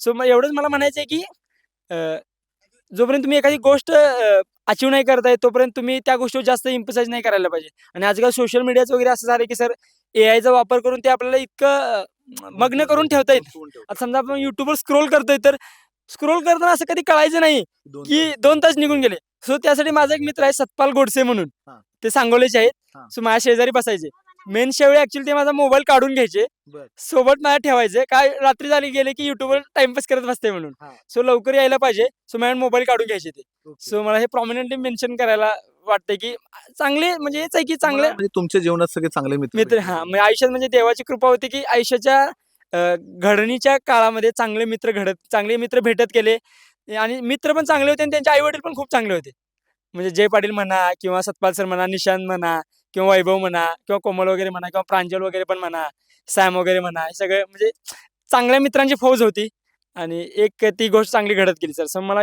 So मग एवढंच मला म्हणायचं आहे की जोपर्यंत तुम्ही एखादी गोष्ट अचीव्ह नाही करताय तोपर्यंत तुम्ही त्या गोष्टीवर जास्त इम्फसाइज नाही करायला पाहिजे. आणि आजकाल सोशल मीडियाचं वगैरे असं झालं की सर एआयचा वापर करून ते आपल्याला इतकं मग्न करून ठेवता येईल. आता समजा आपण YouTubeवर स्क्रोल करतोय तर स्क्रोल करताना असं कधी कळायचं नाही की 2 तास निघून गेले. सो त्यासाठी माझा एक मित्र आहे सतपाल गोडसे म्हणून. हां. ते सांगोलेचे आहेत. हां. सो माझ्या शेजारी बसायचे. मेन शेवटी ॲक्चुअली ते माझा मोबाईल काढून घ्यायचे. बरं. सोबत माझ्या ठेवायचे. काय रात्री झाली गेले की YouTubeवर टाईमपास करत बसते म्हणून. हां. सो लवकर यायला पाहिजे. सो माझ्या मोबाईल काढून घ्यायचे ते. ओके. सो मला हे प्रॉमिनेंटली मेन्शन करायला वाटतंय की चांगले म्हणजे हेच आहे की तुम्हाला चांगले म्हणजे तुमच्या जीवनात सगळे चांगले मित्र मित्र भेटले. म्हणजे आयुष्यात म्हणजे देवाची कृपा होती की आयुष्याच्या घडणीच्या काळामध्ये चांगले मित्र भेटत गेले. आणि मित्र पण चांगले होते आणि त्यांचे आई-वडील पण खूप चांगले होते. म्हणजे जय पाटील म्हणा किंवा सतपाल सर म्हणा, निशांत म्हणा किंवा वैभव म्हणा किंवा कोमल वगैरे म्हणा किंवा प्रांजल वगैरे पण म्हणा, सॅम वगैरे म्हणा, हे सगळे म्हणजे चांगल्या मित्रांची फौज होती आणि एक ती गोष्ट चांगली घडत गेली सर. सो मला